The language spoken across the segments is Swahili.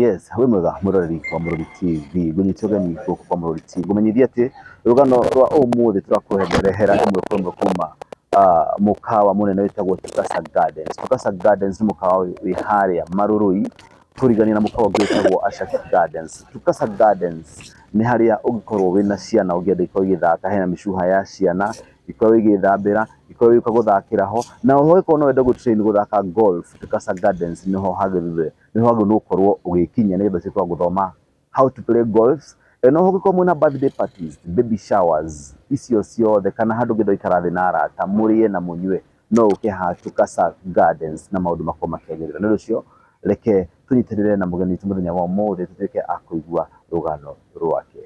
Yes, we mwega murori kwa Murori TV gunyitioga ni goko kwa Murori TV gumenyithia ati rugano rwa umuthi turakuhenderehera imwe kwa imwe kuma mukawa munene witagwo Tukasa Gardens. Tukasa Gardens ni mukawa wi haria Marurui kurigania na mukawa witagwo Ashaki Gardens. Tukasa Gardens ni haria ugikorwo wina ciana ungienda ikorwo igithaka, hena mishuha ya ciana ikorwo igithambira, ikorwo yuka guthakira ho, na oho ikorwo no wenda gutrain guthaka golf. Tukasa Gardens niho hagirire niho nukorwo ugikinya ni getha cikwa guthoma how to play golf. No ho gikorwo mwina birthday parties, baby showers, icio ciothe kana handu ngitho ikarathi na arata murie na munywe, no ukiha Tukasa Gardens na maundu makoma makegirira. Ni rucio reke tunyitirire na mugeni witu muthenya wa umuthi tutuike akuigua rugano rwake.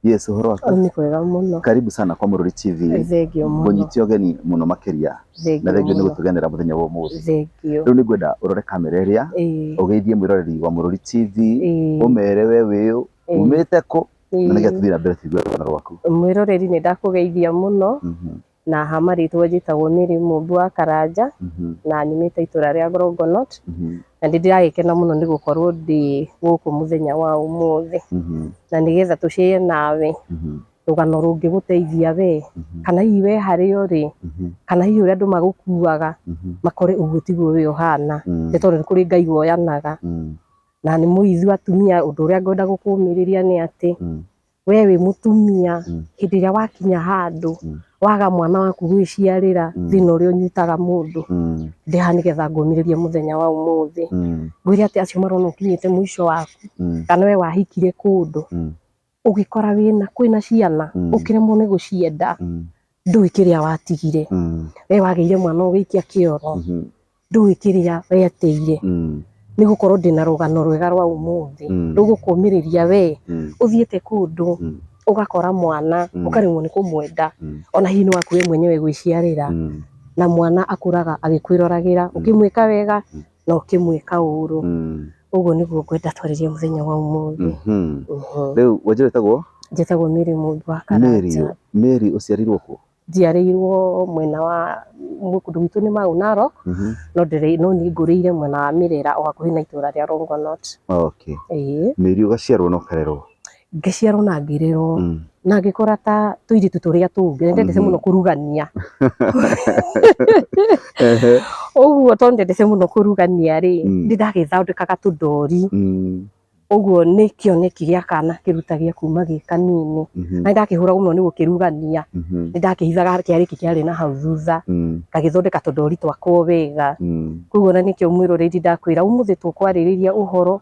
Yes, uhoro wako? Ni kwega muno. Karibu sana kwa Murori TV. Thengio muno. Munyitio geni muno makiria. Na thengio ni gutugenera muthenya wa umuthi. Thengio. Riu ni ngwenda urore kamera iria ugeithie mwiroreri wa Murori TV umere we wiu umite ku na nige tuthira mbere tigwe rugano rwaku. Mwiroreri ni ndakugeithia muno na hamaritwo njitagwo Mary Mumbu wa Karanja na nyumite itura ria Gorongonot na ndiragikena muno ni gukorwo ndi guku muthenya wa umuthi na nigetha tushie nawe rugano rungi guteithia we kana iwe hari uri kana hiyo ria andu magukuaga makore ugutiguo we ohana ni tondu ni kuri Ngai woyanaga na ni muithi atumia. Undu uria ngwenda gukumiriria ni ati we wi mutumia hindi ria wakinya handu waga mwana waku gwiciarira thina uria unyitaga mundu ndiha nigetha ngumiririe muthenya wa umuthi ngwire ati acio marona ukinyite mwisho waku kana we wahikire kundu ugikora wina kwina ciana ukiremwo ni gucienda ndui kiria watigire we wageire mwana ugiikia kioro ndui kiria weteire ni gukorwo ndina rugano rwega rwa umuthi rugukumiriria we uthiete kundu ugakora mwana ukaremwo ni kumwenda ona hino waku we mwenyewe gwiciarira na mwana akuraga agikwiroragira ukimwika wega na ukimwika uru uguo niguo ngwenda twaririe muthenya wa umuthi. Riu wajirĩtagwo? Njĩtagwo Mary Mumbu wa Karanja. Mary uciarirwo ku? Njiarĩirwo mwena wa mũkũndũ gwitũ nĩ Mau Narok no ni ngũrĩire mwena wa Mĩrĩra o hakuhĩ na itura ria Rongonot. Okay. Mary ugaciarwo na ũkarerwo? Ngĩciarwo na ngĩrerwo na ngĩkora ta tũirĩtu tũrĩa tũngĩ ndendete mũno kũrugania ũguo tondũ ndendete mũno kũrugania rĩ ndagĩthondekaga tũndori ũguo nĩ kĩoneki gĩa kana kĩrutagia kuma gĩ kanini na ndakĩhũragwo mũno nĩ gũkĩrugania ndakĩhithaga kĩarĩki kĩarĩ na hau thutha ngagĩthondeka tũndori twakwo wega. Koguo na nĩkĩo mwĩroreri ndakwĩra ũmũthĩ tũkwarĩrĩria ũhoro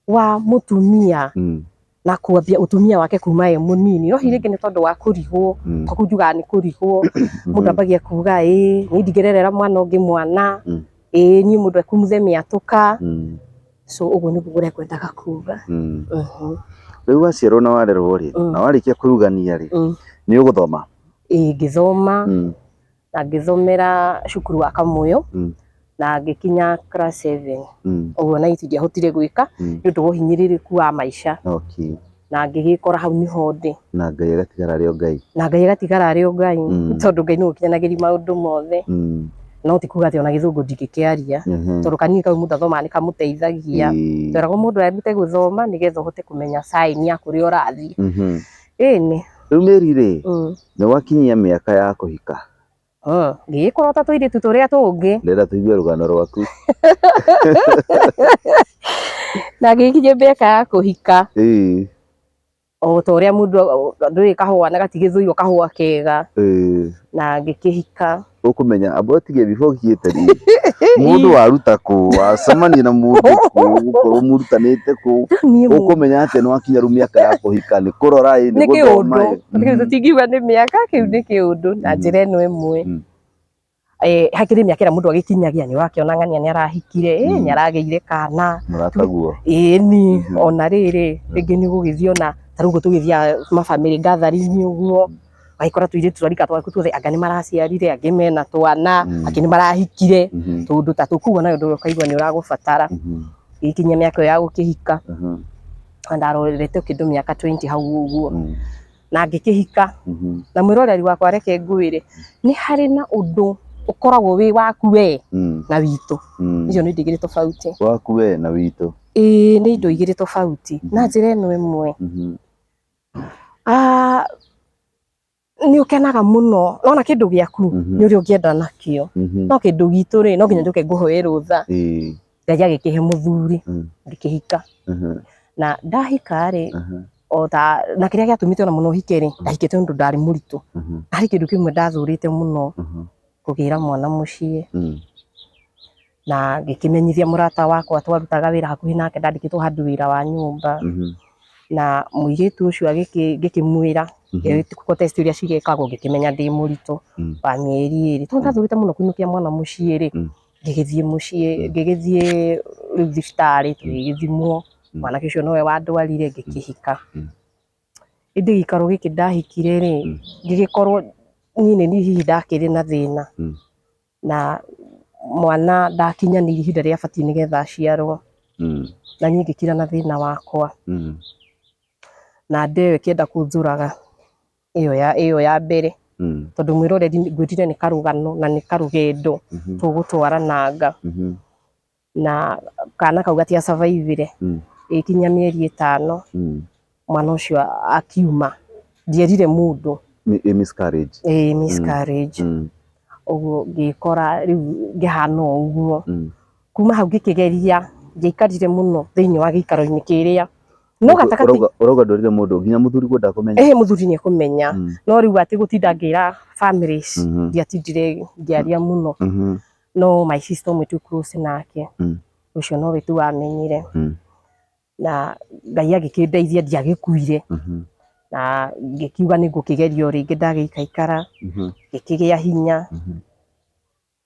wa mũtumia na kuambia utumia wake kuma ye munini no hiringi ni tondu wa kurigwo koguo njuga ni kurigwo mundu ambagia kuga ni ndigererera mwana ungi mwana ni mundu akumuthe miatuka so uguo ni bugure kwendaga kuga. Riu waciarwo na warerwo ri na warikia kurugania ri ni uguthoma? Ngithoma na ngithomera cukuru wa Kamuyu na ngikinya class 7 uguo na itindiahotire gwika ni undu wa uhinyiririku wa maisha. Okay. Na ngigikora hau niho ndi na Ngai agatigara ari o Ngai. Na Ngai agatigara ari o Ngai tondu Ngai ni ukinyanagiri maundu mothe no ti kuga ati ona githungu ndingikiaria tondu kanini kau mundu athomaga ni kamuteithagia tweragwo mundu arute guthoma nigetha uhote kumenya sign ya kuria urathi. Ini riu Mary ri ni wakinyia miaka ya kuhika? Ngĩkorwo ta tũirĩtu tũrĩa tũngĩ ndĩrenda tũigue rũgano rwaku. Na ngĩkinyia mĩaka ya kũhika o ta ũrĩa mũndũ ndũĩ kahũa na gatigĩthũirwo kahũa kega na ngĩkĩhika. Ũkũmenya amba ũtige before ũkinyĩte rĩ mũndũ waruta kũ wacemania na mũndũ kũ gũkorwo mũrutanĩte kũ ũkũmenya atĩ nĩ wakinya rĩu mĩaka ya kũhika nĩ kũrora nĩ gũthoma. Tũtingiuga nĩ mĩaka, kĩu nĩ kĩũndũ na njĩra ĩno ĩmwe hakiri mĩaka ĩrĩa mũndũ agĩkinyagia nĩ wakĩonangania nĩ arahikire nĩ aragĩire kana mũrataguo ni ona rĩrĩ rĩngĩ nĩ gũgĩthiĩ ona ta rĩu tũgĩthiaga mabamĩrĩ gathering ũguo agĩkora tũirĩtu twarika twaku tuothe anga nĩ maraciarire angĩ mena twana angĩ nĩ marahikire tũndũ ta tũkuo nayo ndũrĩ ũkaigua nĩ ũragũbatara gĩkinyia mĩaka ĩyo ya gũkĩhika na ndarorete kĩndũ mĩaka 20 hau ũguo na ngĩkĩhika na mwĩroreri wakwa reke ngwĩre nĩ harĩ na ũndũ ukoragwo wi waku we na witũ icio nĩ ndigiri tofauti waku we na witũ nĩ indo igĩrĩ tofauti na njĩra ĩno ĩmwe. Nĩ ũkenaga mũno nona kĩndũ gĩaku nĩ ũrĩa ũngĩenda nakĩo, no kĩndũ gitũ rĩ no nginya njũke ngũhoe rũtha Ngai agĩkĩhe mũthuri ngĩkĩhika. Na ndahika rĩ na kĩrĩa gĩatũmĩte ona mũno hike rĩ ndahikĩte tondũ ndarĩ mũritũ. Harĩ kĩndũ kĩmwe ndathũrĩte mũno kũgĩra mwana mũciĩ na ngĩkĩmenyithia mũrata wakwa twarutaga wĩra hakuhĩ nake ndandĩkĩtwo handũ wĩra wa nyũmba na mũirĩtu ũcio ngĩkĩmwĩra ko test iria cigĩkagwo ngĩkĩmenya ndĩ mũritũ wa mĩeri 2 tondũ ndathũrĩte mũno kũinũkia mwana mũciĩ rĩ ngĩgĩthiĩ mũciĩ ngĩgĩthiĩ rĩu thibitarĩ tũgĩgĩthimwo mwanake ũcio nowe wandwarire ngĩkĩhika. Ĩndĩ gĩikaro gĩkĩ ndahikire rĩ ngĩgĩkorwo niĩ hihi ndakĩrĩ na thĩna na mwana ndakinyanĩire ihinda rĩrĩa abatiĩ nĩgetha aciarwo na niĩ ngĩkira na thĩna wakwa na ndewe kĩenda kũnjũraga ĩyo ya mbere tondũ mwĩra ũrĩa ngwĩrire nĩ karũgano na nĩ karũgendo tũgũtwarananga na kana kau gatia survive ĩkinya mĩeri 5 mwana ũcio akiuma ndierire mũndũ miscarriage ũguo ngĩkora rĩu ngĩhana ũguo. Kuma hau ngĩkĩgeria ngĩikarire mũno thĩinĩ wa gĩikaro-inĩ kĩrĩa no gatagatĩ ũrauga ndorire mũndũ nginya mũthuri kwenda kũmenya mũthuri nĩ ekũmenya no rĩu atĩ gũtinda ngĩra families ndiatindire ngĩaria mũno no my sister ũmwe tũ close nake ũcio nowe tu wamenyire na Ngai agĩkĩndeithia ndiagĩkuire na ngĩkiuga nĩ ngũkĩgeria rĩngĩ ndagĩikaikara ngĩkĩgĩa hinya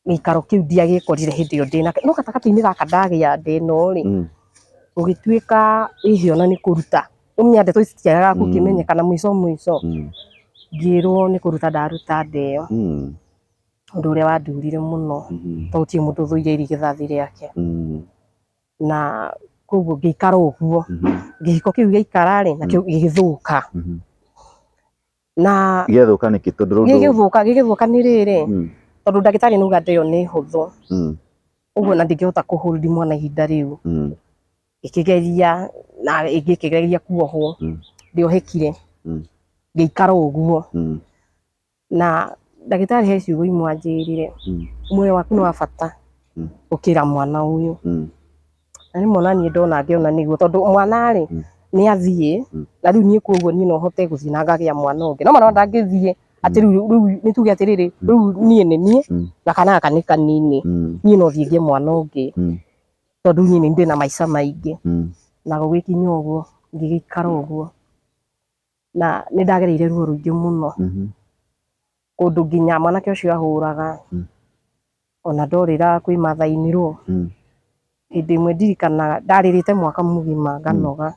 gĩikaro kĩu ndiagĩkorire hĩndĩ ĩyo ndĩnake no gatagatĩ-inĩ gaka ndagĩa ndĩno rĩ gũgĩtuĩka hihi ona nĩ kũruta ũmenya ndeto ici citiagaga gũkĩmenyekana mũico ngĩrwo nĩ kũruta ndaruta ndeyo ũndũ ũrĩa wandurire mũno tondũ gũtirĩ mũndũ ũthũire gĩthathi gĩake na koguo ngĩikara ũguo gĩhiko kĩu gĩaikara rĩ nakĩo gĩgĩthũka na gĩathũka nĩkĩ tondũ gĩgĩthũka nĩ rĩrĩ tondũ ndagĩtarĩ nĩauga ndeyo nĩ hũthũ ũguo na ndingĩhota kũ-hold mwana ihinda rĩu ngĩkĩgeria na ngĩkĩgeria kuohwo ndĩohekire ngĩikara ũguo na ndagĩtarĩ he ciugo imwe anjĩrire muoyo waku nĩ wa bata gũkĩra mwana ũyũ na rĩmwe onaniĩ ndona ngĩona nĩguo tondũ mwana rĩ nĩ athiĩ na rĩu niĩ koguo niĩ no hote gũthiĩ na ngagĩa mwana ũngĩ no mwana ndangĩthiĩ atĩ rĩu nĩ tuge atĩrĩrĩ rĩu niĩ nĩ niĩ na kana gaka nĩ kanini niĩ no thiĩ ngĩe mwana ũngĩ tondũ niĩ nĩ ndĩ na maica maingĩ na gũgĩkinya ũguo ngĩgĩikara ũguo na nĩ ndagereire ruo rũingĩ mũno kũndũ nginya mwanake ũcio ahũraga ona ndorĩra kwĩ mathai-inĩ hĩndĩ ĩmwe ndirikanaga ndarĩrĩte mwaka mũgima nganoga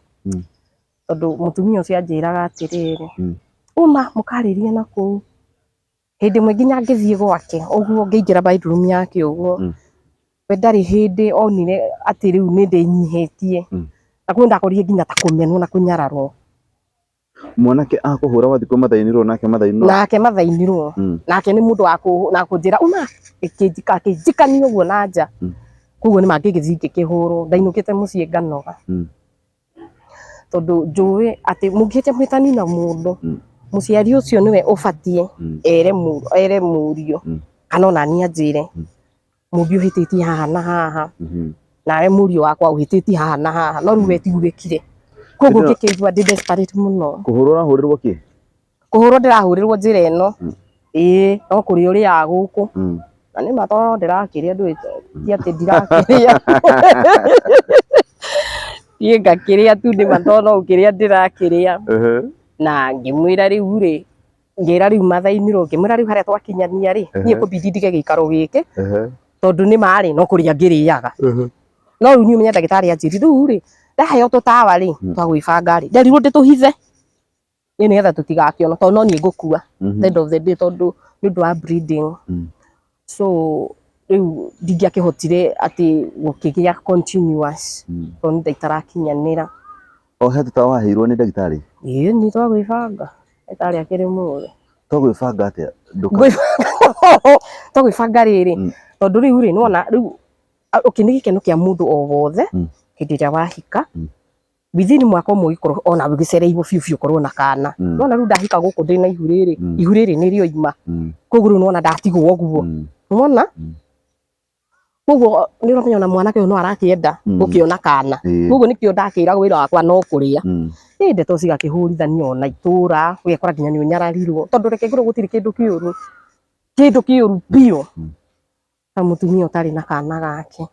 tondũ mũtumia ũcio anjĩraga atĩrĩrĩ uma mũkarĩrie na kũu hĩndĩ ĩmwe nginya ngĩthiĩ gwake ũguo ngĩingĩra bedroom yake ũguo we ndarĩ hĩndĩ onire atĩ rĩu nĩ ndĩnyihĩtie na kuo ndakorire nginya ta kũmenwo na kũnyararwo. Mwanake akũhũra wathi kwa mathai-inĩ nake mathai-inĩ nake nĩ mũndũ wa kũnjĩra uma akĩnjikania ũguo na nja koguo nĩ mangĩgĩthiĩ ngĩkĩhũrwo ndainũkĩte mũciĩ nganoga tondũ njũĩ atĩ mũngĩhĩtia mũhĩtania na mũndũ mũciari ũcio nĩwe ũbatiĩ ere mũriũ kana ona niĩ anjĩre mũmbi ũhĩtĩtie haha na haha nawe mũriũ wakwa ũhĩtĩtie haha na haha no rĩu we tigwĩkire koguo ngĩkĩigua ndĩ desperate mũno. Kũhũrwo ũrahũrĩrwo kĩ? Kũhũrwo ndĩrahũrĩrwo njĩra ĩno no kũrĩ ũrĩa gũkũ na nĩ matoro ndĩrakĩrĩa ndũĩ ti atĩ ndirakĩrĩa niĩ ngakĩrĩa tu nĩ matoro no gũkĩrĩa ndĩrakĩrĩa na ngĩmwĩra rĩu rĩ ngĩra rĩu mathai-inĩ ngĩmwĩra rĩu harĩa twakinyania rĩ niĩ kũbidi ndige gĩikaro gĩkĩ tondũ nĩ marĩ no kũrĩa ngĩrĩaga no rĩu niĩ ũmenya ndagĩtarĩ anjĩrire rĩu rĩ ndaheo tũtawa rĩ twa gwĩbanga rĩ nderirwo ndĩtũhithe nĩgetha tũtigakĩona tondũ no niĩ ngũkua end of the day tondũ nĩ ũndũ wa bleeding so rĩu ndingĩakĩhotire atĩ gũkĩgĩa continuous tondũ nĩ ndaitarakinyanĩra. He tũtawa waheirwo nĩ ndagĩtarĩ? Nĩ twa gwĩbanga ndagĩtarĩ akĩrĩ mũũgĩ. Twa gwĩbanga atĩa? Twa gwĩbanga rĩrĩ tondũ rĩu rĩ nĩwona rĩu nĩ gĩkeno kĩa mũndũ o wothe hindi ria wahika within mwaka umwe ikorwo ona ugicereirwo biu korwo na kana nona riu ndahika guku ndina ihu riri nirio ima koguo nona ndatigwo guo nona koguo ni uramenya ona mwanake no arakienda gukiona kana koguo nikio ndakiragwo wira wakwa no kuria ndeto cigakihurithanio ona itura ugekora nginya ni unyararirwo tondu reke ngoro gutiri kindu kiuru bio ta mutumia utari na kana gake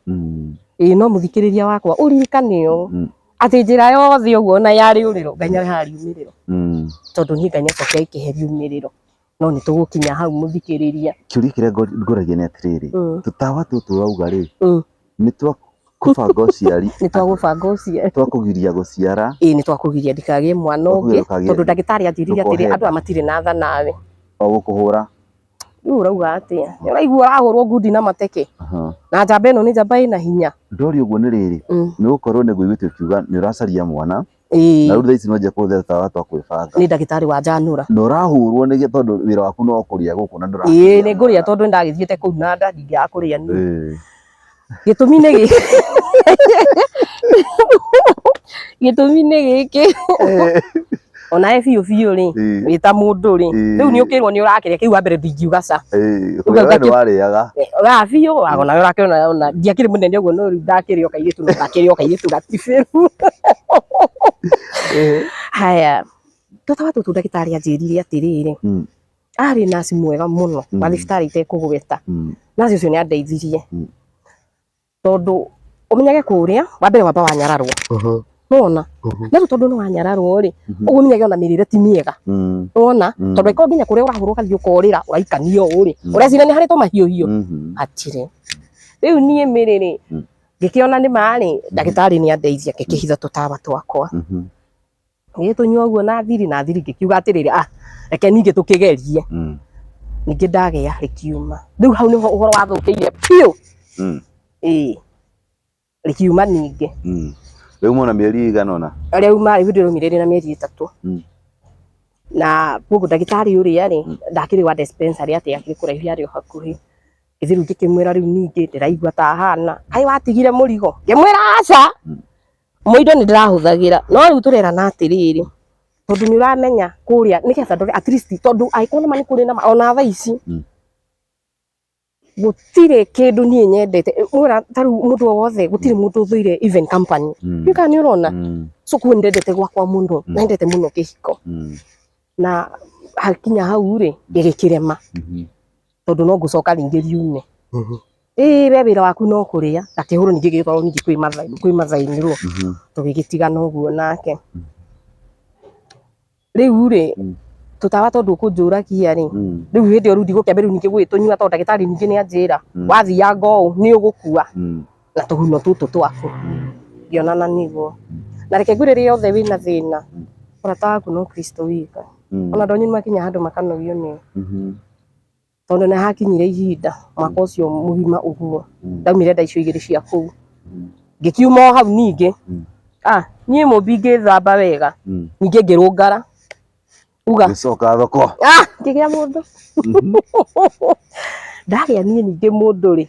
no muthikiriria wakwa uririkanio ati njira yothe uguo na yari uriro Ngai hari umiriro tondu ni Ngai acokia ikiheria umiriro no ni tugukinya hau muthikiriria kiuri kire ngoragia ni atiriri tutawa tutu auga ri ni kubanga uciari ni twagubanga uciari twakugiria guciara ni twakugiria ndikagie mwana ungi tondu ndagitari athiriria atiri andu amatire na tha nawe o gukuhura riu urauga atia uraigua urahurwo ngundi na mateke na njamba ino ni njamba ina hinya ndori uguo ni riri ni gukorwo ni guigwite kiuga ni uracaria mwana na riu thaici no nje kuthe tawa twakwibanga ni ndagitari wa Janura no urahurwo ni tondu wira waku no kuria guku na ndura ni nguria tondu ndagithiete kuu na nda ndingia kuria ni gitumi ni gitumi ni giki ona biu ri wita mundu ri riu ni ukirwo ni urakiria kiu ambere ndingiuga ca uga ni wariaga biu wagona urakirona ona ndiakiri munene uguo no riu ndakirio kaigitu no ndakirio kaigitu gatibiru haya tutawa tutu ndagitari anjirire atiriri ari nasi mwega muno wa thibitari itekugweta nasi ucio ni andeithirie tondu umenyage kuria wa mbere wamba wanyararwo nona na tondu no wanyararwo ri uguo menyage ona mirire ti miega nona tondu iko nginya kuria urahurwo kathi ukorira uraikanio uri urecira ni hari to mahiu atire riu nie miriri ngikiona ni mari ndagitari ni andeithia ngikihitha tutawa twakwa ngitunywa uguo na thiri ngikiuga atiriri reke ningi tukigerie ningi ndagea rikiuma riu hau ni uhoro wathukiire piu rikiuma ningi riu mona mieri iganona riu mari video miriri na mieri 3 na koguo ndagitari uria ri ndakiri wa dispensary ati akiri kuraihu ari hakuhi ithiru ngikimwira riu ningi ndiraigua ta hana kai watigire murigo ngimwira aca muindo ni ndirahuthagira no riu turera na atiriri tondu ni uramenya kuria niketha ndore at least tondu aikona mani kuri na ona tha ici gutire kindu ni nyendete mura taru mundu wothe gutire mundu thuire even company bika ni urona so kuendete gwakwa mundu nendete muno kihiko na hakinya hau ri ngigikirema tondu no ngucoka ringi riune we wira waku no kuria ndakihuru ningi gitwaro ningi kwi mathaini ru tugigitigana uguo nake riu ri tutawa tondu kunjuragia ri riu hindi oru ndigukiambia riu ningi gwitunyua tondu ndagitari ningi ni anjira wathia ngou ni ugukua na tuhuno tutu twaku ngionana niguo na reke ngwire ri othe wina thina urata waku no Kristo wika ona ndonyi makinya handu makanogio ni tondu na hakinyire ihinda mwaka ucio mugima uguo ndaumire ndaicio igiri cia kuu ngikiuma hau ningi nie mumbi ngithamba wega ningi ngirungara uga gicoka thoko ngigia mundu ndagia nie ningi mundu ri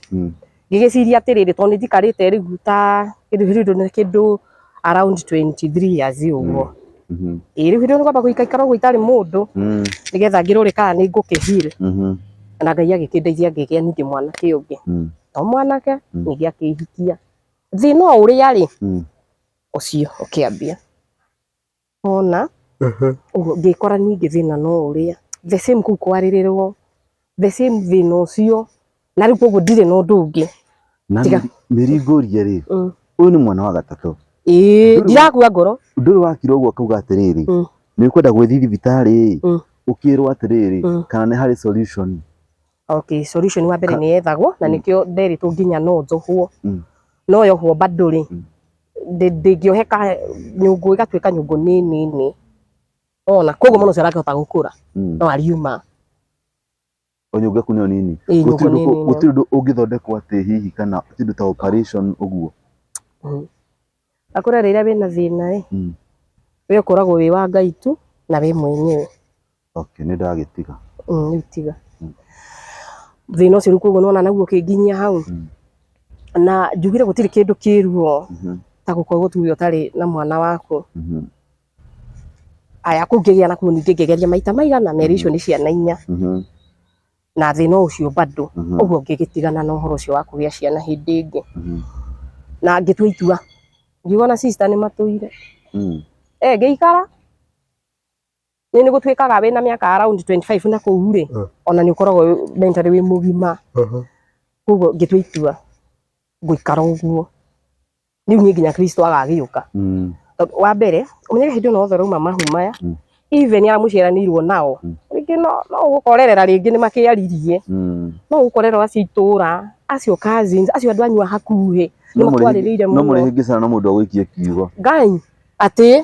ngigiciria atiriri tondu ndikarite riu ta kindu around 23 years uguo riu hindi ngomba guikaikara uguo itari mundu nigetha ngirore kana ni ngukihil na Ngai agikindeithia ngigia ningi mwanake ungi to mwanake ningi akihikia thina uria ri ucio ukiambia ona ngikora ningi thina no uria the same ku kwaririrwo the same thina ucio na riu koguo ndire no ndungi na miringoria ri uyu ni mwana wa gatatu ndirakua ngoro nduri wakira uguo akauga atiriri ni kwenda gwithi thibitari ukirwo atiriri kana ni hari solution okay solution wa mbere ni ethagwo na nikio nderi tunginya no njohwo no yohwo baduri ndingioheka nyungu igatuika nyungu nini ona koguo muno ciarakihota gukura no ariuma onyungu yaku nio nini gutiri ndu ungithondekwo ati hihi kana kindu ta operation uguo akura rira wina thina ri we ukoragwo wi wa Ngai tu na we mwenyewe okay ni ndagitiga ni tiga thina ucio koguo nona naguo kinginyia hau na njugire gutiri kindu kiruo ta gukorwo tuge utari na mwana waku aya kungigia nakuo ningi ngigeria maita maigana meri icio ni ciana 4 na thina ucio bado uguo ngigitigana na uhoro ucio wa kugia ciana hindi ingi na ngitua itua ngiona sister ni matuire ngiikara ni gutwikaga wina miaka around 25 na kuu ri ona ni ukoragwo mentally wi mugima uguo ngitua itua guikara uguo riu ni nginya Kristo agagiuka wa mbere umenye hindi no thoro uma mahu maya even ya muciaranirwo nao ringi no gukorerera ringi ni makiaririe no gukorerwo acio itura acio cousins acio andu anyu hakuhi ni makwaririire muno no muri hingicana na mundu agwikie kiugo ngai ati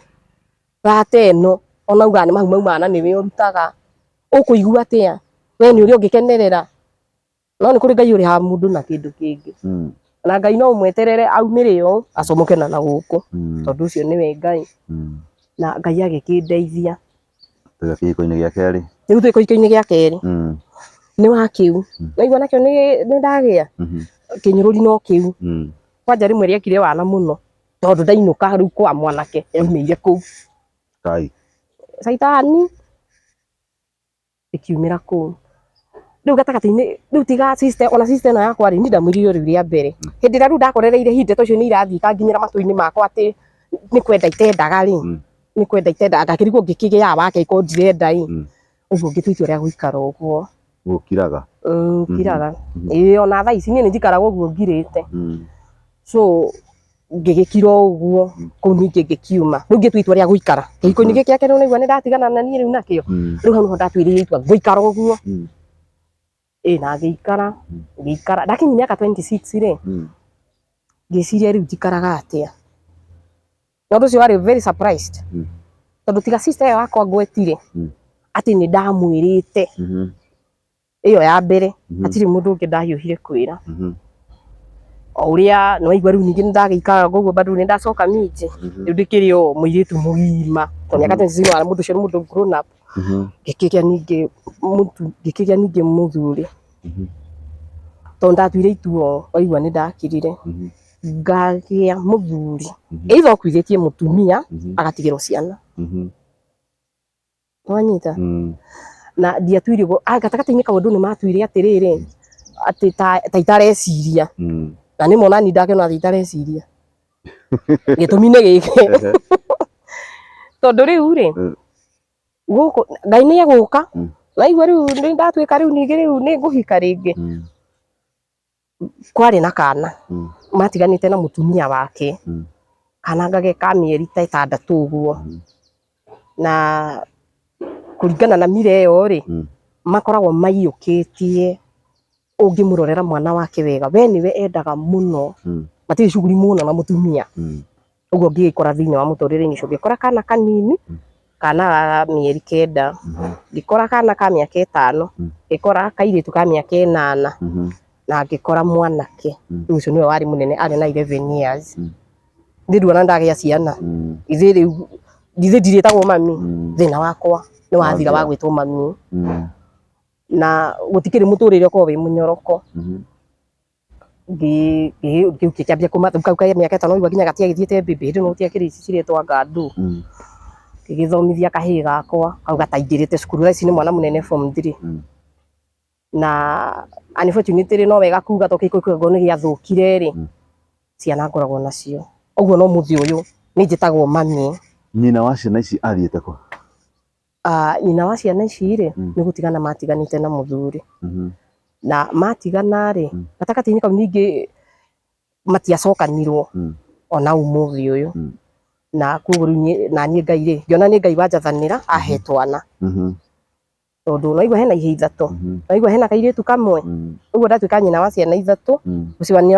rateno ona uga ni mahu maumana ni we urutaga ukuigua atia we ni uri ungikenerera no ni kuri ngai uri ha mundu na kindu kingi na ngai no umweterere aumireo acomoke na guku tondu ucio ni we ngai na ngai agikindeithia giko-ini gia keri riu twiko iko-ini gia keri ni wa kiu naigua nakio ni ndagia kinyururi no kiu kwanja rimwe riekire wana muno tondu ndainuka riu kwa mwanake yaumire kuu kai saitani ikiumira kuu riu gatagati-ini riu tiga sister ona sister na yakwa ri ni ndamwiririo riu ria mbere hindi ria riu ndakorereire hinde tocio ni irathi kanginyira matu-ini makwa ati ni kwenda itendaga ri ni kwenda itenda ngakirigwo ngikigia wake iko ndirenda uguo ngitwitua ria guikara uguo gukiraga kiraga ona thaa ici ni njikaraga uguo ngirite so ngigikira uguo kuu ningi ngikiuma riu ngitwitua ria guikara giko-ini giki ake riu nigua ni ndatigana na ni riu nakio riu hanu ndatuiririe itua guikara uguo na ngiikara ndakinyia miaka 26 ri ngiciria riu njikaraga atia tondu ucio wari very surprised tondu tiga sister yo akwa ngwetire ati ni ndamwirite iyo ya mbere atiri mundu ungi ndahiuhire kwira o uria no igwa riu ningi ndagiikara guguo bado ni ndacoka miji riu ndikirio muiritu mugima tondu miaka 26 wala mundu ucio ni mundu grown up ngikigia ningi muthuri tondu ndatuire itua oigwa ni ndakirire ngagia muthuri either okwithetie mutumia agatigirwo ciana wanyita na ndiatuire gatagati-ini kaundu ni matuire atiriri ati ta itareciria na ni mona ni ndakena ati itareciria gitumine giki tondu riu ri guku ngai ni aguka na igwa riu ni ndatwika riu ningi riu ni nguhika ringi kwari na kana matiganite na mutumia wake kana ngage ka mieri ta 6 uguo na kuringana na mire yo ri makoragwo maiyukitie ungimurorera mwana wake wega we niwe endaga muno matiri shughuli muno na mutumia uguo ngikora thiini wa muturire-ini ucio ngikora kana kanini kana mieri 9 ngikora kana ka miaka 5 ngikora kairitu ka miaka 8 na ngikora mwanake ucio niwe wari munene ari na 11 years ndiruona ndagia ciana ithe riu ndiretagwo mami thina wakwa ni wathira wa gwitwo mami na gutikiri muturire ko wi munyoroko ngikiambia kumathuka kwa miaka 5 igwa nginya gatia githiete bibi ndi no tiakiri ici ciretwa gandu ngigithomithia kahii gakwa kau gataingirite cukuru ici ni mwana munene form 3 na unfortunately no wega kuga to kiko ni giathukire ri ciana ngoragwo nacio uguo no muthi uyu ni njitagwo mami nyina wa ciana ici athiete ko nyina wa ciana ici ri ni gutigana matiganite na muthuri na matigana ri gatakati-ini kau ningi matiacokanirwo ona umuthi uyu na kuguo na nie ngai ri ngiona ni ngai wanjathanira ahe twana tondu naigua hena ihe 3 naigua hena kairitu kamwe uguo ndatuika nyina wa ciana 3 uciwania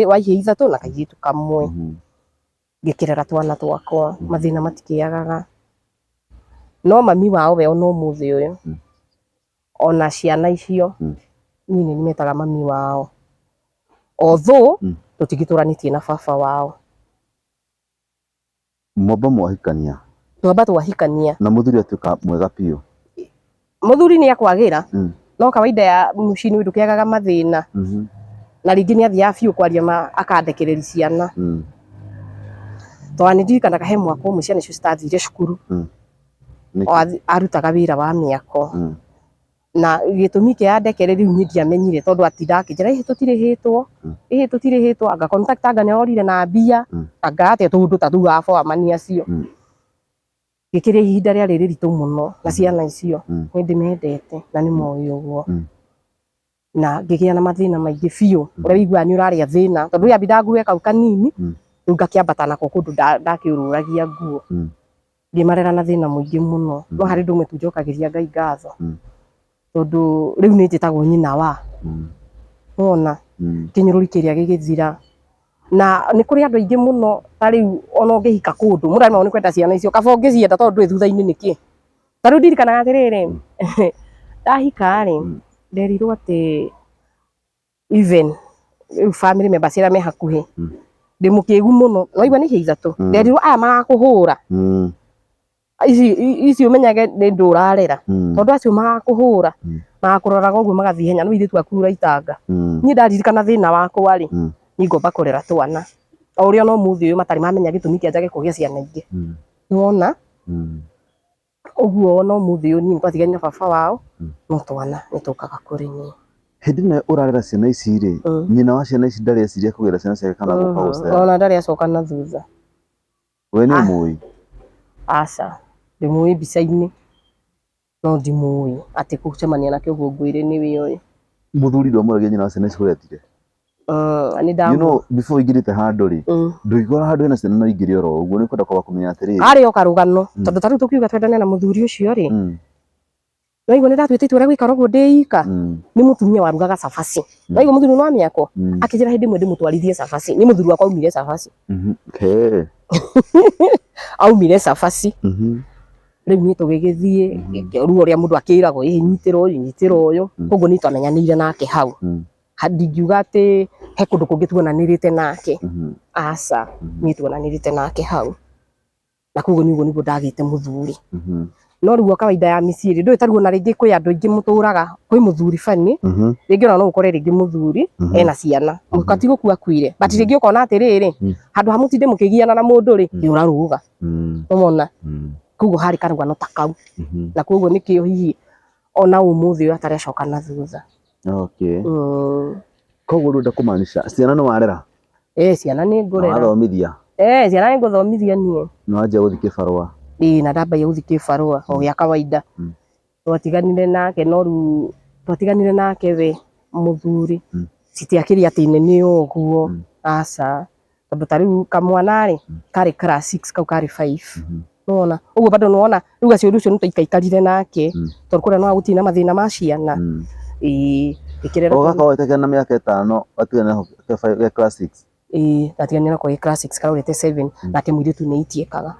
wa ihe 3 na kairitu kamwe ngikirera twana twakwa mathina matikiagaga no mami wao we no muthi uyu ona ciana icio nini nimetaga mami wao although tutigituranĩtie na baba wao mwamba mwahikania twamba twahikania na muthuri atuika mwega piu muthuri ni akwagira no kawaida ya mucini windu kiagaga mathina na ringi ni athia biu kwaria akandekereri ciana twandirikanaga he mwaka ũmwe ciana icio citathire cukuru arutaga wĩra wa mĩako na gĩtũmi kĩa ndekere rĩu niĩ ndiamenyire tondũ atindakĩnjĩra ĩhĩ tũtirĩhĩtwo anga contact anga nĩorire na mbia anga atĩa tũndũ ta tũu abomani acio gĩkĩrĩ ihinda rĩarĩ rĩritũ mũno na ciana icio nĩ ndĩmendete na nĩ moĩ ũguo na ngĩgĩa na mathĩna maingĩ biũ ũrĩa wĩiguaga nĩ ũrarĩa thĩna tondũ rĩambia ndague kau kanini rĩu ngakĩambata nako kũndũ ndakĩũrũragia nguo ngĩmarera na thĩna mũingĩ mũno no harĩ ũndũ ũmwe tu njokagĩria Ngai ngatho tondũ rĩu nĩ njĩtagwo nyina wa wona kĩnyũrũri kĩrĩa gĩgĩthira na nĩ kũrĩ andũ aingĩ mũno ta rĩu ona ũngĩhika kũndũ mũndũ arĩ nĩ kwenda ciana icio kaba ũngĩcienda tondũ ndũĩ thutha-inĩ nĩkĩ ta rĩu ndirikanaga atĩrĩrĩ ndahika rĩ nderirwo atĩ even family members arĩa me hakuhĩ ndĩ mũkĩgu mũno waigua nĩ ihiĩ ithatũ nderirwo aya magakũhũra ici ũmenyage nĩ ndũ ũrarera tondũ acio magakũhũra magakũroraga ũguo magathiĩ henya no ithuĩ twakura itanga niĩ ndaririkana thĩna wakwa rĩ niĩ ngomba kũrera twana o ũrĩa no mũthĩ ũyũ matarĩ mamenya gĩtũmi kĩa njage kũgĩa ciana ingĩ nĩwona ũguo no mũthĩ ũyũ niĩ twatiganire na baba wao no twana nĩ tũkaga kũrĩ niĩ hĩndĩ ĩno ũrarera ciana ici rĩ nyina wa ciana ici ndarĩ eciria kũgĩra ciana ciake kana gũka gũcera ona ndarĩ acoka na thutha we nĩ ũmũĩ aca ndĩmũĩ mbica-inĩ no ndimũĩ atĩ gũcemania nake ũguo ngwĩre nĩwe oĩ mũthuri ndwamũragia nyina wa ciana ici kũrĩa athire you know before ingĩrĩte handũ rĩ ndũigora handũ hena ciana no ingĩrĩ oro ũguo nĩ kwenda kwamba kũmenya atĩrĩrĩ arĩ o karũgano tondũ ta rĩu tũkiuga twendane na mũthuri ũcio rĩ waigua nĩ ndatuĩte itua rĩa gũikara ũguo ndĩika nĩ mũtumia warugaga cabaci waigua mũthuri wa mĩako akĩnjĩra hĩndĩ ĩmwe ndĩmũtwarithie cabaci nĩ mũthuri wakwa aumire cabaci aumire cabaci rĩu niĩ tũgĩgĩthiĩ ruo ũrĩa mũndũ akĩragwo nyitĩra ũyũ koguo nĩ twamenyanĩire nake hau ndingiuga atĩ he kũndũ kũngĩ tuonanĩrĩte nake aca niĩ tuonanĩrĩte nake hau na koguo nĩguo ndagĩte mũthuri no rĩu kawaida ya mĩciĩ rĩ ndũĩ ta rĩu ona rĩngĩ kwĩ andũ aingĩ mũtũraga kwĩ mũthuri bani rĩngĩ ona no ũkore rĩngĩ mũthuri ena ciana mũkati gũkua kuire but rĩngĩ ũkona atĩrĩrĩ handũ ha mũtinde mũkĩgiana na mũndũ rĩ nĩ ũrarũga ũmona koguo harĩ karũgano ta kau na koguo nĩkĩo hihi ona ũmũthĩ ũyũ atarĩ acoka na thutha koguo rĩu ndakũmaanisha ciana nĩ warera ciana nĩ ngũrera wathomithia ciana nĩ ngũthomithia niĩ nĩ wanjia gũthiĩ kĩbarũa na ndambagia gũthiĩ kĩbarũa o gĩa kawaida twatiganire nake no rĩu twatiganire nake we mũthuri citiakĩrĩ atĩ nene ũguo aca tondũ ta rĩu kamwana rĩ karĩ class 6 kau karĩ 5 nona ũguo bado nĩwona rĩu gacio rũcio nĩtũikaikarire nake tondũ kũrĩa no gũtirĩ na mathĩna ma ciana gaka na mĩaka 5 watigana gĩa class 6 ndatiganire nako gĩ class 6 karorete 7 nake mũirĩtu nĩ itiĩkaga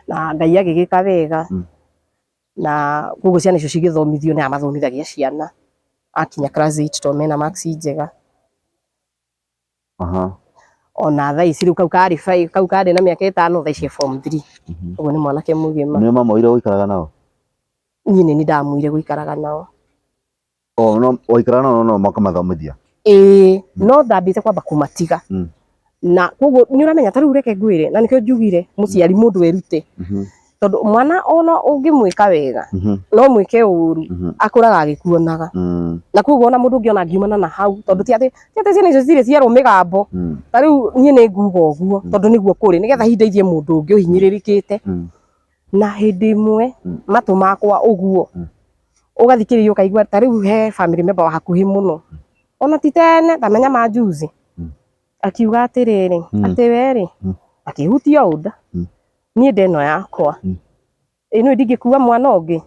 na Ngai agĩgĩka wega na koguo ciana icio cigĩthomithio nĩ amathomithagia ciana akinya class 8 to mena marks njega ona thaa ici rĩu kau karĩ 5 kau karĩ na mĩaka 5 thaa ici form 3 ũguo nĩ mwanake mũgima nĩ mamũire gũikaraga nao niĩ nĩ ndamũire gũikaraga nao no waikaraga nao no makamathomithia no ndambĩte kwamba kũmatiga na koguo nĩ ũramenya ta rĩu reke ngwĩre na nĩkĩo njugire mũciari mũndũ erute tondũ mwana ona ũngĩmwĩka wega no mwĩke ũru akũraga agĩkuonaga na koguo ona mũndũ ũngĩ ona ngiumana na hau tondũ ti atĩ ciana icio cirĩ ciarwo mĩgambo ta rĩu niĩ nĩ nguga ũguo tondũ nĩguo kũrĩ nĩgetha hindeithie mũndũ ũngĩ ũhinyĩrĩrĩkĩte na hĩndĩ ĩmwe matũ makwa ũguo ũgathikĩrĩria ũkaigua ta rĩu he family member wa hakuhĩ mũno ona ti tene tamenya majuzi akiuga atĩrĩrĩ atĩ werĩ akĩhutia ũnda niĩ ndeno yakwa ĩno ndingĩkua mwana ũngĩ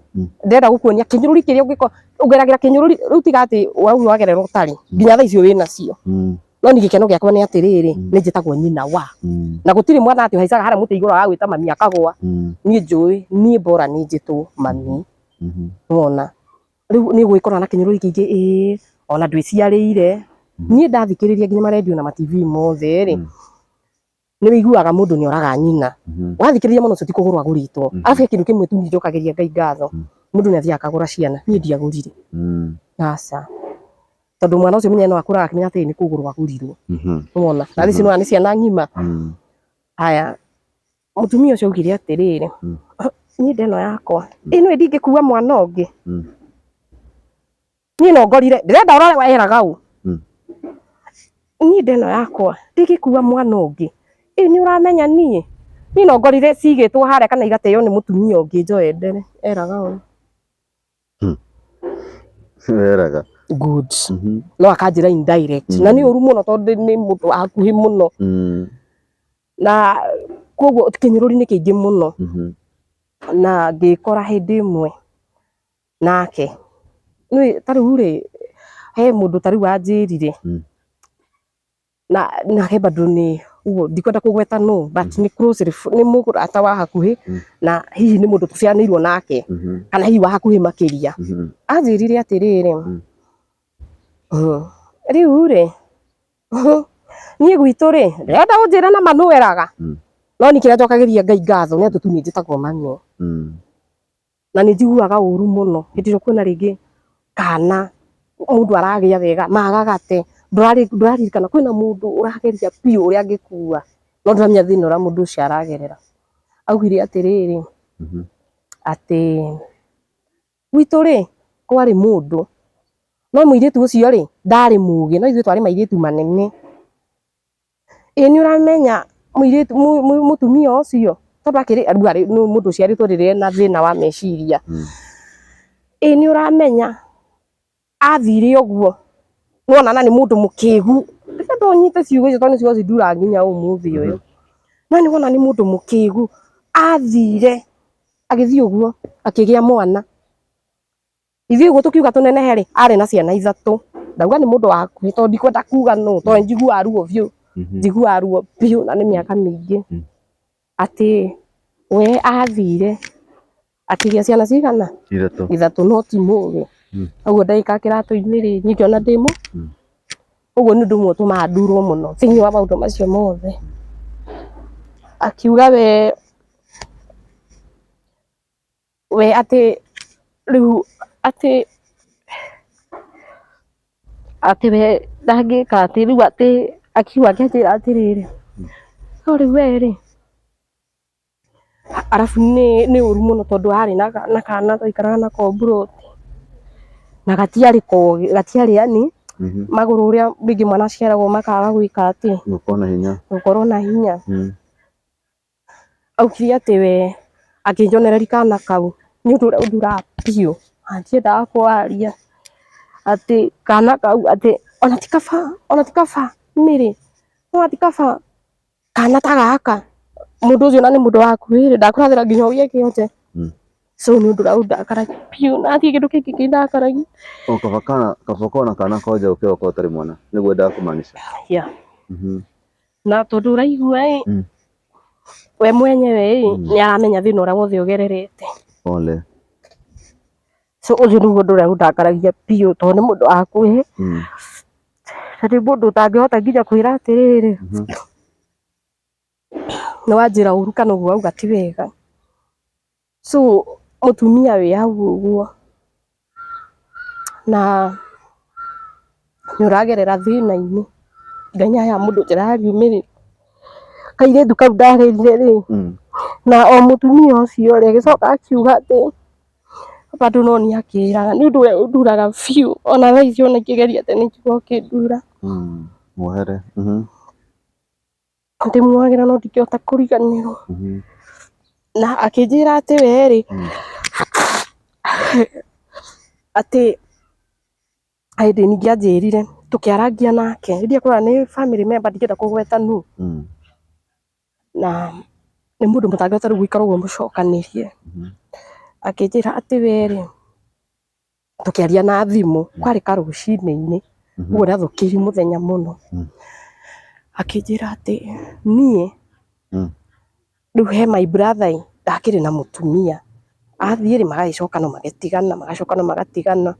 ndenda gũkuonia kĩnyũrũri kĩrĩa ũgeragĩra kĩnyũrũri rĩu tiga atĩ wauma wagerera ũtarĩ nginya thaa icio wĩna cio no nĩ gĩkeno gĩakwa nĩ atĩrĩrĩ nĩ njĩtagwo nyina wa na gũtirĩ mwana atĩ haicaga harĩa mũtĩ igũrũ wa gwĩta mami akagwa niĩ njũĩ niĩ bora nĩ njĩtwo mami wona rĩu nĩ gwĩkora na kĩnyũrũri kĩingĩ ona ndwĩciarĩire niĩ ndathikĩrĩria nginya marendio na ma-TV mothe rĩ nĩ wĩiguaga mũndũ nĩ oraga nyina wathikĩrĩria mũno ũcio ti kũgũrwo agũrĩtwo arabu kĩndũ kĩmwe tu njokagĩria Ngai ngatho mũndũ nĩ athiaga akagũra ciana niĩ ndiagũrire aca tondu mwana ucio menye no akuraga kimenya ati ni kuguru akurirwo wona na rici no ni ciana ngima haya mutumia ucio ugire atiriri ni ndeno yakwa ino ndingikua mwana ungi ni no ngorire ndirenda urore weraga u ni ndeno yakwa ndingikua mwana ungi ni uramenya ni no ngorire cigitwo haria kana igateo ni mutumia ungi njoendere eraga u eraga good no akanjira indirect na ni uru muno tondu ni mundu hakuhi muno na koguo kinyururi ni kiingi muno na ngikora hindi imwe nake ni tariu ri he mundu tariu anjirire na he bado ni ugo ndikwenda kugweta no but ni close ni muguru atawa hakuhi na hihi ni mundu tucianirwo nake kana hihi wa hakuhi makiria anjirire atiriri riu ri ni gwitu ri ndenda unjira na manu weraga no ni kira njokagiria Ngai ngatho ni atutu ni njitagwo mami na ni njiguaga uru muno hitiro kwina ringi kana mundu aragia wega magagate ndurari kana kwina mundu urageria piu uria angikua no ndamenya thina ura mundu ucio aragerera augire atiriri ati gwitu ri kwari mundu no muiritu ucio ri ndari mugi no ithuĩ twari mairitu manene ni uramenya muiritu mutumia ucio tondu akiri ari mundu ucio aritwo riri na thina wa meciria ni uramenya athire uguo wona ni mundu mukigu ndo nyite ciugo icio tondu cio cindura nginya umuthi uyu na ni wona ni mundu mukigu athire agithii uguo akigia mwana ithuĩ uguo tukiuga tunenehe ri ari na ciana 3 ndauga ni mundu wa tondu ndikwenda kuga no tondu njigua ruo biu njigua ruo biu na ni miaka mingi ati we athire akigia ciana cigana 3 no ti mugi uguo ndaika kiratu-ini ri nikiona ndimu uguo ni ndumu utuma ndurwo muno thiini wa maundu macio mothe akiuga we ati riu ati we ndangika ati riu ati akiuga akinjira atiriri no riu we ri arafu ni uru muno tondu ari na kana twaikaraga nako mburoti na gatiari yani maguru uria ringi mwana aciaragwo makaga gwika ati gukorwo na hinya aukire ati we akinjonereri kana kau ni undu uria uthura piu antiendaga kwaria ati kana kau ati ona tikaba miri ona tikaba kana ta gaka mundu ucio na ni mundu waku ri ndakurathira nginya ugie kionje so ni undu uria ndakaragia piu na atie kindu kiki kindakaragia kabakona kana koja ukiwa kwa utari mwana niguo ndakumanisha na tondu uraigua we mwenyewe ni aramenya thina uria wothe ugererete ole so ucio niguo undu uria ndakaragia piu tondu ni mundu waku ati mundu utangihota nginya kwira atiriri ni wanjira uru kana uguo auga ti wega so mutumia wi hau uguo na ni uragerera thina-ini nganya ya mundu njirariumirira kairitu kau ndarerire ri na o mutumia ucio ri agicoka akiuga ati bado no ni akiraga ni undu uria unduraga biu ona thaa icio ona ikigeria ati ni njigua ukindura muhere ndimwagira no ndingihota kuriganirwo na akinjira ati we ri ati aindi ningi anjirire tukiaragia nake rindia kura ni family member ndingenda kugweta nu na ni mundu mutangihota riu gwikara uguo mucokanirie akinjira ati we ri tukiaria na thimu kwari karucini-ini uguo ndathukiri muthenya muno akinjira ati nie riu he my brother ndakiri na mutumia athie ri magacokana magatigana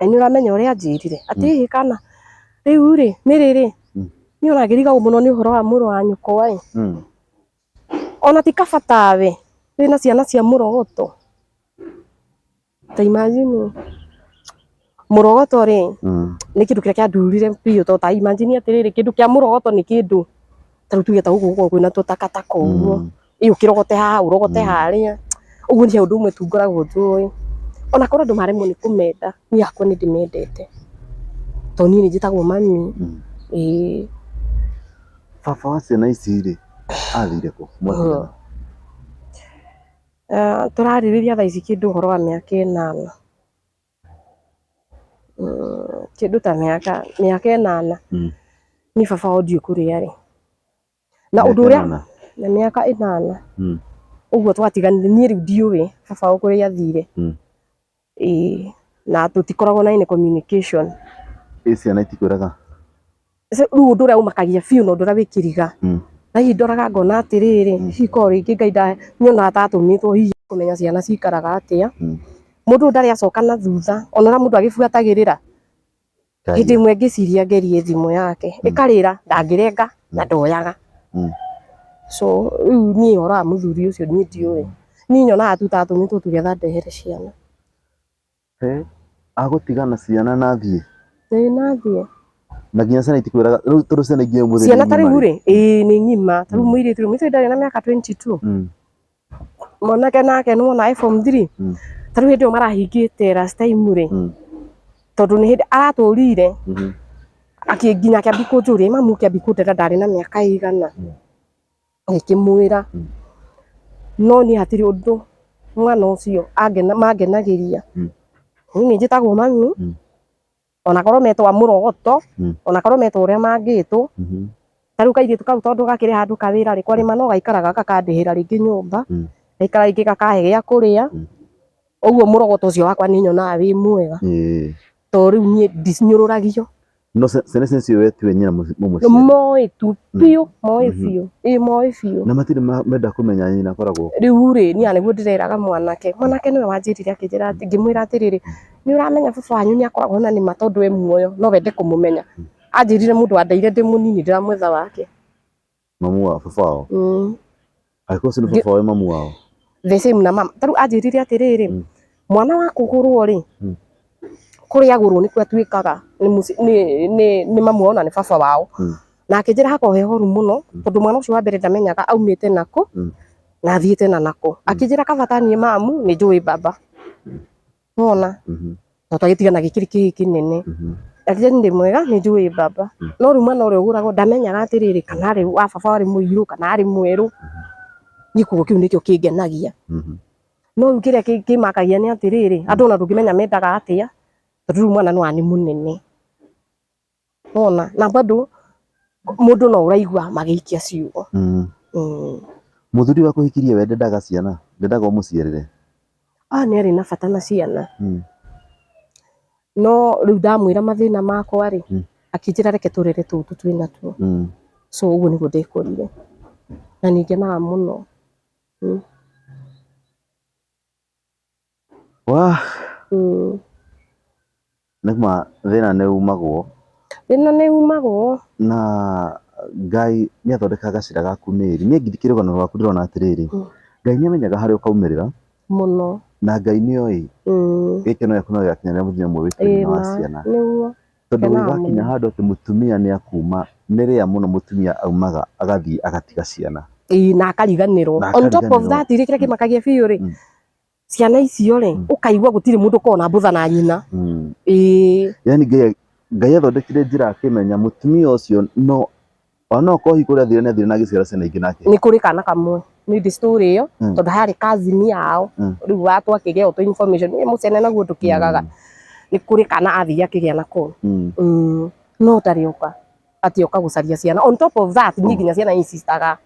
ni uramenya uria anjirire ati kana riu ri miriri ni onagiriga muno ni uhoro wa muru wa nyukwa ona tikaba tawe wina ciana cia murogoto ta imagine murogoto ri ni kindu kiria kiandurire biu to ta imagine atiriri kindu kia murogoto ni kindu taru tuge ta gugu kwina tutakataka uguo ukirogote haha urogote haria uguo ni undu umwe tungoragwo tui ona korwo andu maremwo ni kumenda ni yakwa ni ndimendete to ni njitagwo mami baba wa ciana ici ri athire ku turaririria thaa ici kindu uhoro wa miaka 8 kindu ta miaka 8 ni baba audio kuria ri na undu uria na miaka 8 uguo twatiganire ni riu ndiuwi baba ukuria athire na tutikoragwo na any communication ciana itikwiraga riu undu uria umakagia biu na undu uria wikiriga na ndoraga ngona atiriri hiko ringi ngaida nyona atatumitwo hihi kumenya ciana cikaraga atia mundu ndari acoka na thutha onora mundu agibuatagirira hindi imwe ngiciria ngerie thimu yake ikarira ndangirenga na ndoyaga so riu ni uhoro wa muthuri ucio ni ndiuwi ni nyonaga tu tatumitwo tugetha ndehere ciana agutigana ciana na thie nathie na nginya ciana itikwiraga riu turu ciana ingi muthuri ciana tariu ri ni ngima tariu muiritu ndari na miaka 22 mwanake nake nuwona e form 3 tariu hindi marahingite last time ri tondu ni hindi araturire nginya akiambi kunjuria mamu kiambi kundera ndari na miaka igana ngikimwira no ni hatiri undu mwana ucio mangenagiria ni njitagwo mami ona korwo metwa murogoto ona korwo metwa uria mangitwo tariu kairitu kau tondu gakiri handu kawira ri kwarima no gaikaraga gakandihira ringi nyumba gaikara ringi gakahe gia kuria uguo murogoto ucio wakwa ni nyonaga wi mwega to riu ni ndicinyururagio no ciana cio wetwe nyina mumuciari moi tu piu moi fiu na matire menda kumenya nyina koragwo riu ri ni aniguo ndireraga mwanake niwe wanjirire akijira ati ngimwira atiriri ni uramenya baba wanyu ni akoragwo na ni matondu we muoyo no wende kumumenya anjirire mundu andeire ndi munini ndiramwetha wake mamu wa baba wao aikosi ni baba wa mamu wao the same na mama tariu anjirire atiriri mwana wa kugurwo ri kuri agurwo ni kwatuikaga ni mamu ona ni baba wao na akijira hako hehoru muno tondu mwana ucio wa mbere ndamenyaga aumite nako na athiite na nako akijira kabatanie mamu ni njui baba wona to twagitigana gikiri kinene akijira ndi mwega ni njui baba no riu mwana uria uguragwo ndamenyaga atiriri kana ari wa baba ari muiru kana ari mweru ni kugo kiu nikio kingenagia no riu kiria kimakagia ni atiriri andu ona ndungimenya mendaga atia tondu mwana no ani munene wona na bado mundu no uraigua magiikia ciugo muthuri wa kuhikirie we ndendaga ciana ndendaga umuciarire ni ari na bata na ciana no riu ndamwira mathina makwa ri akinjira reke turere tutu twina tuo so uguo niguo ndikurire na ningenaga muno wa nĩma thĩna nĩ umagwo na Ngai nĩ athondekaga gacĩra gaku mĩri niĩ ngithikĩria rũgano rwaku ndĩrona atĩrĩrĩ Ngai nĩ amenyaga harĩa ũkaumĩrĩra muno na Ngai nĩ oĩ gĩkeno gĩaku no gĩgakinya rĩrĩa mũthenya ũmwe wĩtĩkĩra wa ciana tondũ gĩgakinya handũ atĩ mũtumia nĩ akuma nĩ rĩa mũno mũtumia aumaga agathiĩ agatiga ciana na akariganĩrwo on top of that kĩrĩa kĩmakagia biũ rĩ ciana icio ri ukaigua gutiri mundu kona mbutha na nyina yani Ngai athondekire njira akimenya mutumia ucio no ona kohi kuria thire na giciara ciana ingi nake ni kuri kana kamwe ni the story iyo tondu hari cousin yao riu watu akigea auto information ni mucene naguo tukiagaga ni kuri kana athia akigia nako no tarioka atioka gucaria ciana on top of that ni nginya ciana insistaga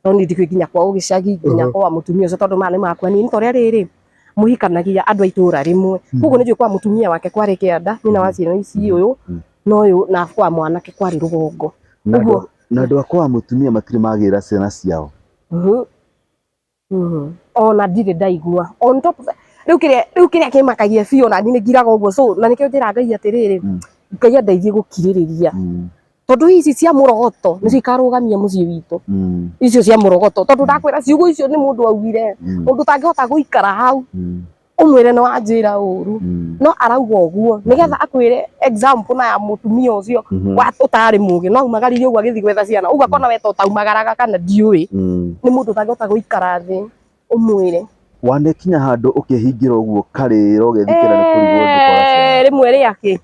no ni ndikwe nginya kwa ugicagi nginya kwa mutumia ucio tondu mane makwa ni toria riri muhikanagia andu aitura rimwe koguo ni kwa mutumia wake kwari kianda nyina wa ciana ici uyu no uyu na kwa mwanake kwari rugongo uguo na andu akwa mutumia matiri magira ciana ciao ona ndire ndaigua on top riu kiria kimakagia biũ na ni ngiraga uguo so na nikio njira Ngai atiriri Ngai andeithie gukiririria tondu ici cia murogoto nicio ikarugamia mucii witu icio cia murogoto tondu ndakwira ciugo icio ni mundu augire mundu tangihota guikara hau umwire no anjira uru no arauga uguo nigetha akwire example na ya mutumia ucio wa utari mugi no umagaririe uguo agithi gwetha ciana uguo akona we taumagaraga kana ndiui ni mundu tangota guikara thi umwire wanekinya handu ukihingira uguo karira ugethikira ni kurigwo ndukora ciana rimwe riaki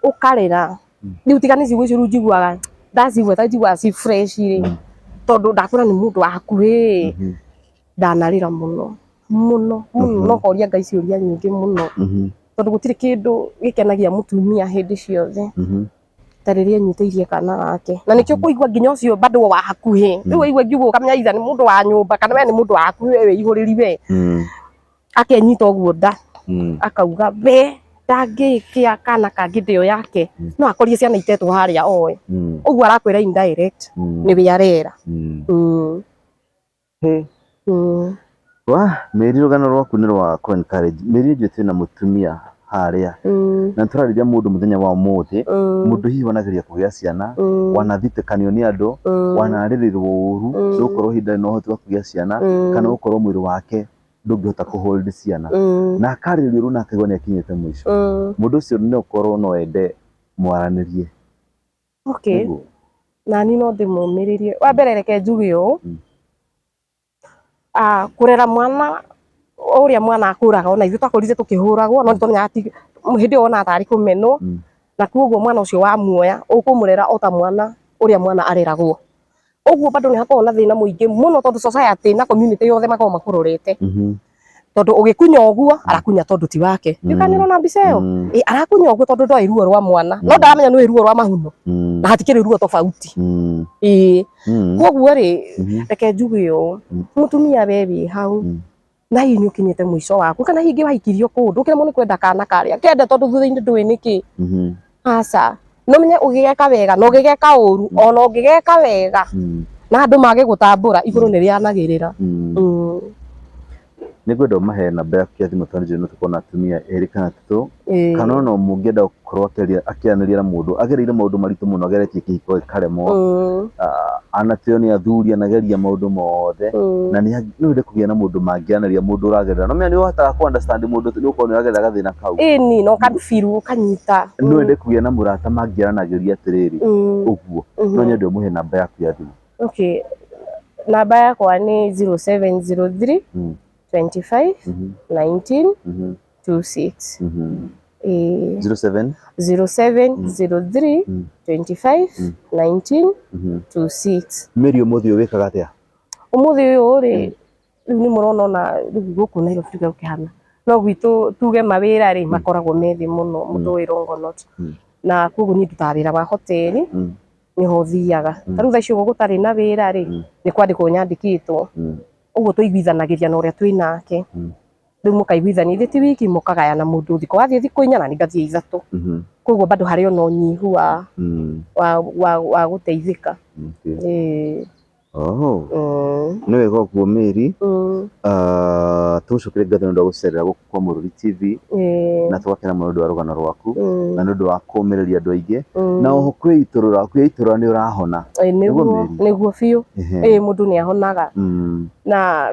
ukarira riu tigani ciugo icio njiguaga ndacigua ta njiguaga ci fresh ri tondu ndakwira ni mundu waku ndanarira muno no koria Ngai ciuria nyingi muno tondu gutiri kindu gikenagia mutumia hindi ciothe tariria nyiteirie kana gake na nikio kuigua nginya ucio bado wa hakuhi riu igua ngiugo kamenya itha ni mundu wa nyumba kana we ni mundu wa hakuhi we ihuriri we akenyita uguo nda akauga we ndangikia kana kangi ndio yake no akorie ciana itetwo haria oe uguo arakwira indirect ni we arera wa Mary rugano rwaku ni rwa encourage Mary njute na mutumia haria na turarithia mundu muthenya wa umuthi mundu hihi wanageria kugia ciana wanathitekanio ni andu wanaririrwo uru ndukorwo hinda no hoti wa kugia ciana kana ukorwo mwiri wake ndungihota kuhold ciana na akaririo ru na akaigwa ni akinyite mwisho mundu ucio ni ukorwo no ende mwaranirie okay na ni no ndimumiririe wa mbere reke njuge u kurera mwana uria mwana akuraga ona ithu takorize tukihuragwo no tonnya ati hindi ona atari kumenwo na kuoguo mwana ucio wa muoya ukumurera ota mwana uria mwana areragwo uguo bado ni hakorwo na thina muingi muno tondu society na community yothe makorwo makurorete tondu ugikunya uguo arakunya tondu ti wake yukaniro na mbica iyo arakunya uguo tondu ndoi ruo rwa mwana no ndaramenya ni ruo rwa mahuno na hatikiri ruo tofauti koguo ri reke njuge u mutumia bebi hau na hihi ni ukinyite mwisho waku kana hingi wahikirio kundu kiremo ni kwenda kana karia kende tondu thutha-ini ndui niki aca no menye ugigeka wega no ugigeka uru ona ugigeka wega na andu mage gutambura iguru ni rianagirira nigwenda umahe namba yaku ya thimu tondu no tukona atumia eri kana tutu kana no mungienda gukorwo akianiria na mundu agereire maundu maritu muno ageretie kihiko karemo anatio ni athuri anageria maundu mothe na ni wende kugia na mundu mangianaria mundu uragerera no menya ni uhota ku understand mundu ni ukorwo ni uragerera gathina kau ni no kanfiru kanyita no wende kugia na murata mangiaranagiria atiriri uguo no nyende umuhe namba yaku ya thimu okay namba yakwa ni 0703 25 19 26 07 0703 25 19 26 Mary umuthi wikaga atia umuthi uyu ri ni murona na guku na iro frika ukihana no gwitu tuge mawira ri makoragwo methi muno mundu Rongonot na koguo ni tutawira wa hoteli niho thiaga taru tha icio gutari na wira ri ni kwandikwo nyandikitwo uguo tuiguithanagiria na uria twinake riu mukaiguithania ithi ti wiki mukagaya na mundu thiko wathie thiko inya na ningathie ithatu koguo bado hari ona unyihu wa guteithika ni wega uguo Mary tucukire ngatho ndu gucerera guku kwa Mururi TV na twakena muno ndu wa rugano rwaku na ndu wa kumiriria andu aingi na oho kwiiturura ni urahona niguo biu mundu ni ahonaga na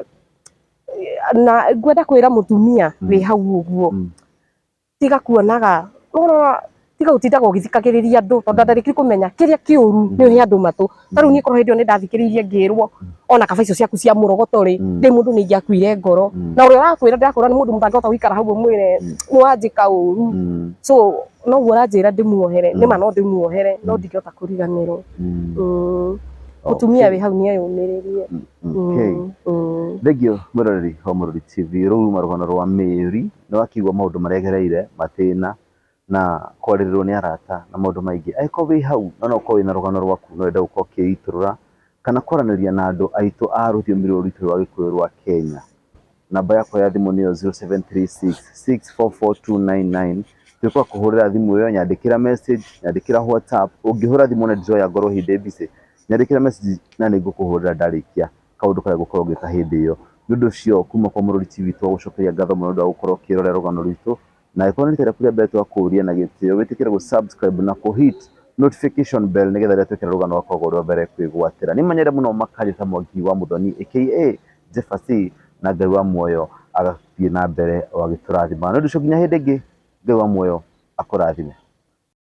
ngwenda kwira mutumia wi hau uguo tiga kuonaga tiga utindaga ugithikagiriria andu tondu ndariki kumenya kiria kiuru ni he andu matu taru ni korwo hindi ni ndathikiririe ngirwo ona kaba icio ciaku cia murogoto ri ndi mundu ni ngiakuire ngoro na uria arakwira ndakura ni mundu mutangihota gwikara hau mwire ni wanjika uru so no uranjira ndimuohere ni ma no ndimuohere no ndingihota kuriganirwo mutumia wi hau ni ayumiririe thegio murori wa Mururi TV ru marugano rwa Mary no akigwa maundu maregereire matina na kwaririrwo ni arata na maundu maingi aiko wi hau no ko wina rugano rwaku no enda uko kiiturura kana kwaraniria na andu aitu a ruthiumi ruritu rwa Gikuyu rwa Kenya namba yakwa ya thimu ni 0736644299 tukwa kuhurira thimu yo nyandikira message nyandikira WhatsApp ungihura thimu na ndizoya ngoro hindi bise nyandikira message na nigukuhurira ndarikia kaundu kaya gukorwo gika hindi iyo nundu cio kuma kwa Mururi TV twagucokeria ngatho muno ndu gukorwo kirorera rugano rwitu na ikono nitera kuria mbere twakuria na gitio witikire gu subscribe na ku hit notification bell nigetha ria twekera rugano rwakwa rwa mbere kwigwatira ni manyere muno makari ta Mwangi wa Muthoni aka Jeffasy na Ngai wa muoyo agathie na mbere o agĩtũrathima nĩ ũndũ ũcio nginya hĩndĩ ĩngĩ Ngai wa muoyo akũrathime.